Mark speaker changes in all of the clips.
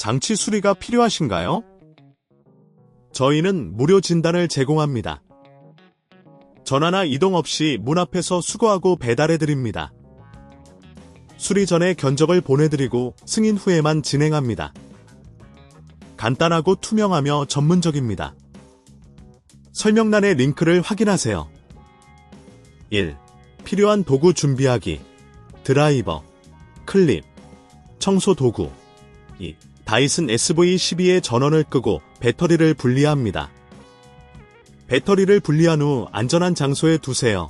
Speaker 1: 장치 수리가 필요하신가요? 저희는 무료 진단을 제공합니다. 전화나 이동 없이 문 앞에서 수거하고 배달해드립니다. 수리 전에 견적을 보내드리고 승인 후에만 진행합니다. 간단하고 투명하며 전문적입니다. 설명란의 링크를 확인하세요. 1. 필요한 도구 준비하기. 드라이버, 클립, 청소 도구. 2. 다이슨 SV12의 전원을 끄고 배터리를 분리합니다. 배터리를 분리한 후 안전한 장소에 두세요.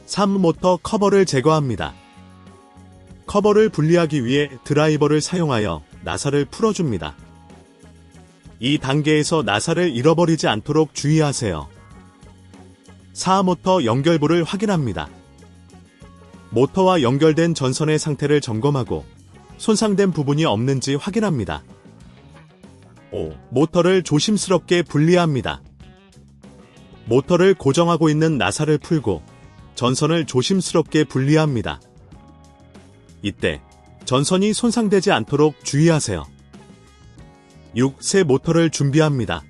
Speaker 1: 3. 모터 커버를 제거합니다. 커버를 분리하기 위해 드라이버를 사용하여 나사를 풀어줍니다. 이 단계에서 나사를 잃어버리지 않도록 주의하세요. 4. 모터 연결부를 확인합니다. 모터와 연결된 전선의 상태를 점검하고 손상된 부분이 없는지 확인합니다. 5. 모터를 조심스럽게 분리합니다. 모터를 고정하고 있는 나사를 풀고 전선을 조심스럽게 분리합니다. 이때 전선이 손상되지 않도록 주의하세요. 6. 새 모터를 준비합니다.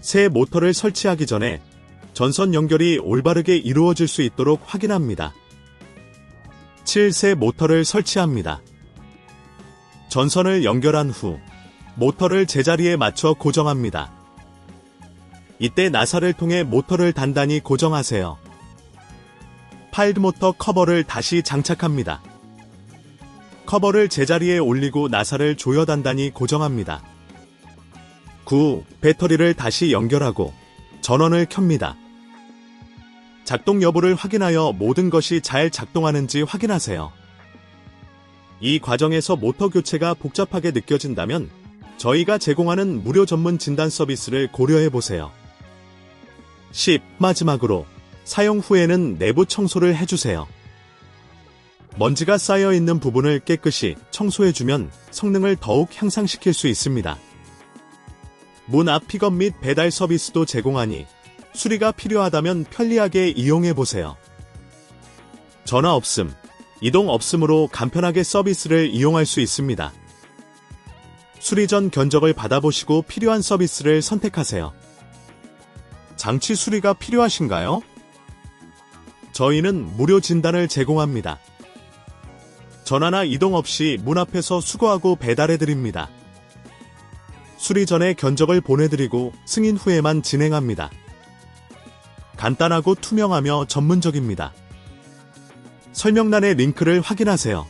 Speaker 1: 새 모터를 설치하기 전에 전선 연결이 올바르게 이루어질 수 있도록 확인합니다. 7. 새 모터를 설치합니다. 전선을 연결한 후 모터를 제자리에 맞춰 고정합니다. 이때 나사를 통해 모터를 단단히 고정하세요. 8. 모터 커버를 다시 장착합니다. 커버를 제자리에 올리고 나사를 조여 단단히 고정합니다. 9. 배터리를 다시 연결하고 전원을 켭니다. 작동 여부를 확인하여 모든 것이 잘 작동하는지 확인하세요. 이 과정에서 모터 교체가 복잡하게 느껴진다면 저희가 제공하는 무료 전문 진단 서비스를 고려해보세요. 10. 마지막으로 사용 후에는 내부 청소를 해주세요. 먼지가 쌓여있는 부분을 깨끗이 청소해주면 성능을 더욱 향상시킬 수 있습니다. 문 앞 픽업 및 배달 서비스도 제공하니 수리가 필요하다면 편리하게 이용해보세요. 전화 없음, 이동 없음으로 간편하게 서비스를 이용할 수 있습니다. 수리 전 견적을 받아보시고 필요한 서비스를 선택하세요. 장치 수리가 필요하신가요? 저희는 무료 진단을 제공합니다. 전화나 이동 없이 문 앞에서 수거하고 배달해드립니다. 수리 전에 견적을 보내드리고 승인 후에만 진행합니다. 간단하고 투명하며 전문적입니다. 설명란의 링크를 확인하세요.